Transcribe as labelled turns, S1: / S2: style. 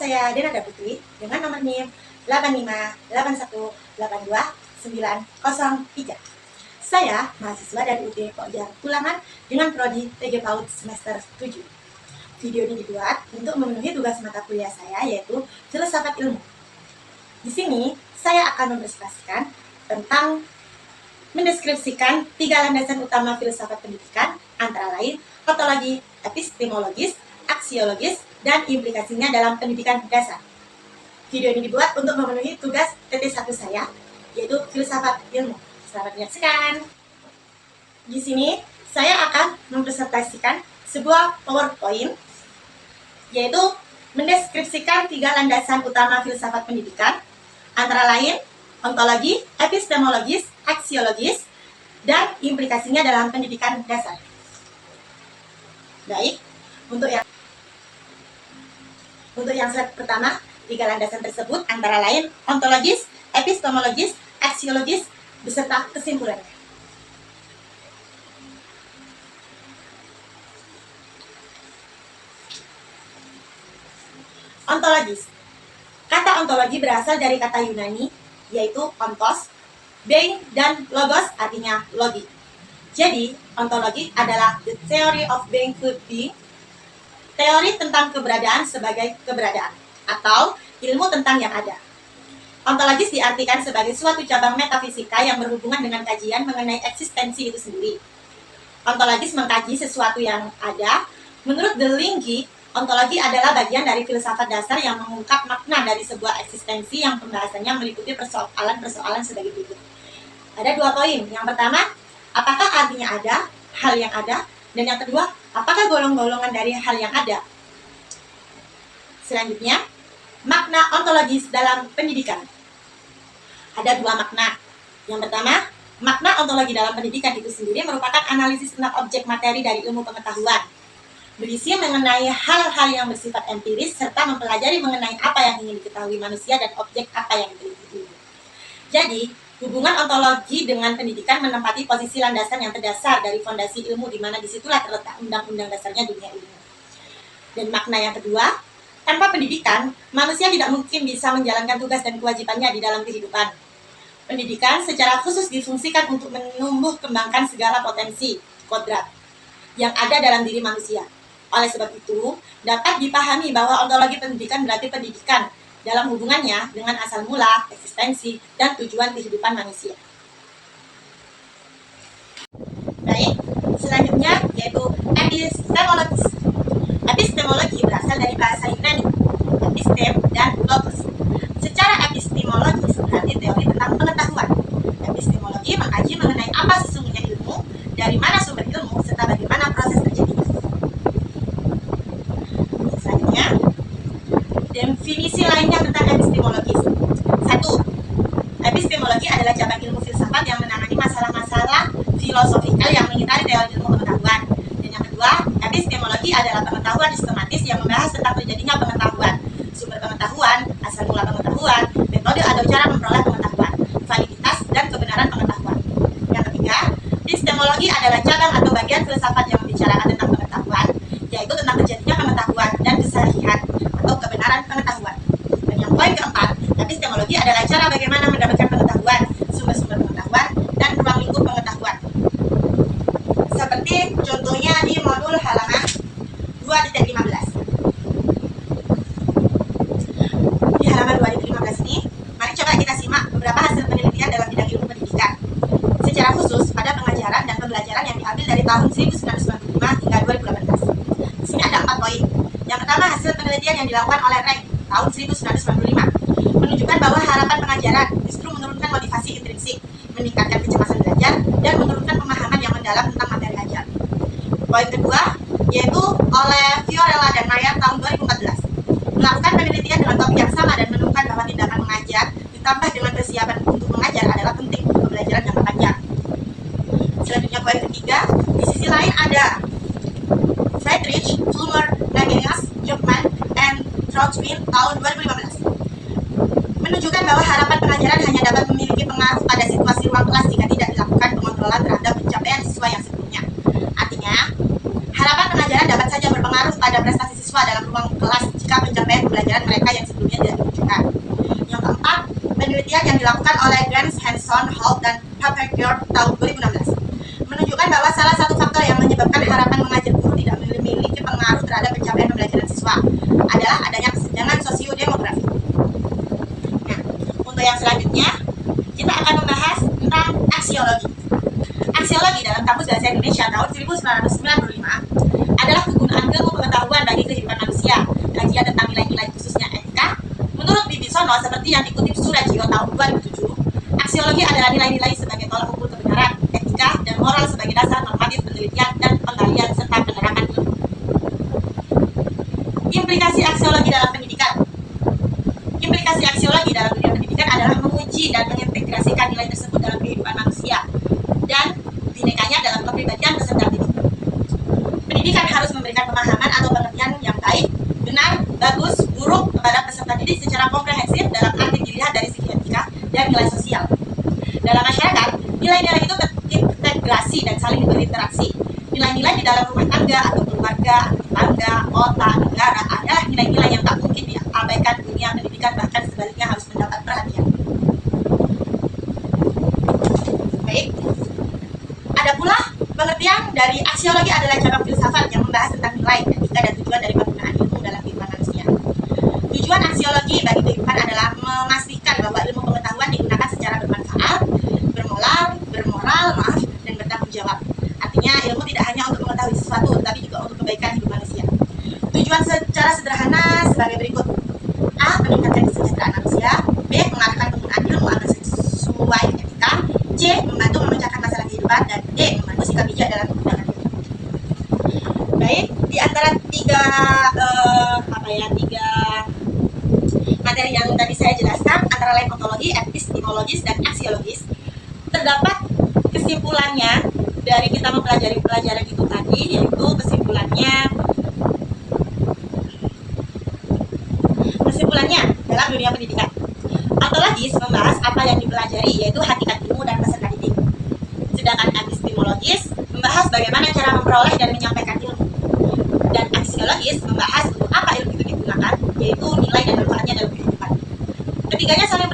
S1: saya Denada Putri dengan nomor NIM 858182903. Saya mahasiswa dari UD Pokja Tulangan dengan prodi TG PAUD semester 7. Video ini dibuat untuk memenuhi tugas mata kuliah saya, yaitu Filsafat Ilmu. Di sini saya akan mempresentasikan tentang mendeskripsikan 3 landasan utama filsafat pendidikan, antara lain ontologi, epistemologis, aksiologis, dan implikasinya dalam pendidikan dasar. Video ini dibuat untuk memenuhi tugas TT1 saya, yaitu Filsafat Ilmu. Selamat menyaksikan. Di sini saya akan mempresentasikan sebuah PowerPoint, yaitu mendeskripsikan 3 landasan utama filsafat pendidikan, antara lain ontologi, epistemologis, aksiologis, dan implikasinya dalam pendidikan dasar. Baik, untuk yang slide pertama, 3 landasan tersebut antara lain ontologis, epistemologis, aksiologis, beserta kesimpulannya. Ontologis. Kata ontologi berasal dari kata Yunani, yaitu ontos, being, dan logos, artinya logi. Jadi, ontologi adalah the theory of being could be, teori tentang keberadaan sebagai keberadaan, atau ilmu tentang yang ada. Ontologis diartikan sebagai suatu cabang metafisika yang berhubungan dengan kajian mengenai eksistensi itu sendiri. Ontologis mengkaji sesuatu yang ada. Menurut Dellinggi, ontologi adalah bagian dari filsafat dasar yang mengungkap makna dari sebuah eksistensi yang pembahasannya meliputi persoalan-persoalan sebagai berikut. Ada 2 poin. Yang pertama, apakah artinya ada, hal yang ada, dan yang kedua, apakah golong-golongan dari hal yang ada. Selanjutnya, makna ontologis dalam pendidikan. Ada 2 makna. Yang pertama, makna ontologi dalam pendidikan itu sendiri merupakan analisis tentang objek materi dari ilmu pengetahuan, berisi mengenai hal-hal yang bersifat empiris serta mempelajari mengenai apa yang ingin diketahui manusia dan objek apa yang diteliti. Jadi, hubungan ontologi dengan pendidikan menempati posisi landasan yang terdasar dari fondasi ilmu, di mana disitulah terletak undang-undang dasarnya dunia ilmu. Dan makna yang kedua, tanpa pendidikan, manusia tidak mungkin bisa menjalankan tugas dan kewajibannya di dalam kehidupan. Pendidikan secara khusus difungsikan untuk menumbuh kembangkan segala potensi, kodrat, yang ada dalam diri manusia. Oleh sebab itu, dapat dipahami bahwa ontologi pendidikan berarti pendidikan dalam hubungannya dengan asal mula, eksistensi, dan tujuan kehidupan manusia. Baik, selanjutnya yaitu epistemologis. Epistemologi berasal dari bahasa Yunani, epistem dan logos. Secara epistemologis berarti teori tentang pengetahuan. Epistemologi mengkaji mengenai apa sesungguhnya ilmu, dari mana sumber ilmu, serta bagaimana proses terjadinya. Selanjutnya, definisi lainnya tentang epistemologis. 1. Epistemologi adalah cabang ilmu filsafat yang menangani masalah-masalah filosofikal yang mengitari teori ilmu pengetahuan. Dan yang kedua, epistemologi adalah pengetahuan sistematis yang membahas tentang terjadinya pengetahuan, sumber pengetahuan, asal mula pengetahuan, metode atau cara memperoleh pengetahuan, validitas dan kebenaran pengetahuan. Yang ketiga, epistemologi adalah cabang atau bagian filsafat yang membicarakan tentang pengetahuan, yaitu tentang terjadinya pengetahuan dan kesahihan atau kebenaran pengetahuan. Dan yang poin keempat, epistemologi adalah cara bagaimana mendapatkan pengetahuan, sumber-sumber pengetahuan, dan ruang lingkup pengetahuan. Seperti contohnya di modul halaman 2.15. Di halaman 2.15 ini, mari coba kita simak beberapa hasil penelitian dalam bidang ilmu pendidikan. Secara khusus pada pengajaran dan pembelajaran yang diambil dari tahun 1995 hingga 2018. Di sini ada 4 poin. Yang pertama, hasil penelitian yang dilakukan oleh Rank tahun 1995 menunjukkan bahwa harapan pengajaran justru menurunkan motivasi intrinsik, meningkatkan kecemasan belajar, dan menurunkan pemahaman yang mendalam tentang materi ajar. Poin kedua, yaitu oleh Fiorella dan Mayer tahun 2014, melakukan penelitian dengan topik yang sama dan menemukan bahwa tindakan mengajar ditambah dengan persiapan untuk mengajar adalah penting untuk pembelajaran jangka panjang. Selanjutnya poin ketiga, di sisi lain ada Friedrich, Fulmer, Nagias, Jukman, and Troutwin tahun 2015, menunjukkan bahwa harapan pengajaran hanya dapat memiliki pengaruh pada situasi ruang kelas jika tidak dilakukan pengontrolan terhadap pencapaian siswa yang sebelumnya. Artinya, harapan pengajaran dapat saja berpengaruh pada prestasi siswa dalam ruang kelas jika pencapaian pembelajaran mereka dilakukan oleh Grant, Hanson, Holt, dan Papergirl tahun 2016 menunjukkan bahwa salah satu faktor yang menyebabkan harapan mengajar guru tidak memiliki pengaruh terhadap pencapaian pembelajaran siswa adalah adanya kesenjangan sosiodemografi. Nah, untuk yang selanjutnya kita akan membahas tentang aksiologi. Aksiologi dalam Kamus Bahasa Indonesia tahun 1995 adalah kegunaan ilmu pengetahuan bagi kehidupan manusia, kajian tentang nilai-nilai khususnya etika. Menurut Bibisono, seperti yang dikutip Surajio tahun 2007, aksiologi adalah nilai-nilai sebagai tolak ukur kebenaran, etika, dan moral sebagai dasar normatif penelitian dan penggalian serta penerapan ilmu. Implikasi aksiologi dalam pendidikan. Implikasi aksiologi dalam dunia pendidikan adalah menguji dan mengintegrasikan nilai tersebut dalam kehidupan manusia dan binekanya dalam kepribadian peserta didik. Pendidikan harus memberikan pemahaman atau pengertian yang baik, benar, bagus, buruk kepada peserta didik secara komprehensif dalam arti dilihat dari segi etika dan nilai sosial. Dalam masyarakat, nilai-nilai itu terintegrasi dan saling berinteraksi. Nilai-nilai di dalam rumah tangga atau keluarga, tetangga, kota, negara adalah nilai-nilai yang tak mungkin diabaikan dunia pendidikan, bahkan sebaliknya harus mendapat perhatian. Baik, ada pula pengertian dari aksiologi adalah cabang filsafat yang membahas tentang nilai, etika, dan tujuan dari penggunaan ilmu dalam kehidupan manusia. Tujuan aksiologi bagi kehidupan adalah memastikan bahwa ilmu pengetahuan digunakan secara bermanfaat, bermoral, dan bertanggung jawab. Artinya ilmu tidak hanya untuk mengetahui sesuatu, tapi juga untuk kebaikan hidup manusia. Tujuan secara sederhana sebagai berikut: A. Meningkatkan kesejahteraan manusia. B. Mengarahkan penggunaan ilmu agar sesuai etika. C. Membantu memecahkan masalah kehidupan. Dan D. Membantu sikap bijak dalam menggunakan ilmu. Baik, di antara tiga materi yang tadi saya jelaskan, antara lain ontologi, epistemologis, dan aksiologis, terdapat kesimpulannya dari kita mempelajari pelajaran itu tadi, yaitu kesimpulannya dalam dunia pendidikan. Ontologis membahas apa yang dipelajari, yaitu hakikat ilmu dan peserta didik. Sedangkan epistemologis membahas bagaimana cara memperoleh dan menyampaikan ilmu. Dan aksiologis membahas untuk apa ilmu itu digunakan, yaitu nilai dan manfaatnya dalam kehidupan. Ketiganya saling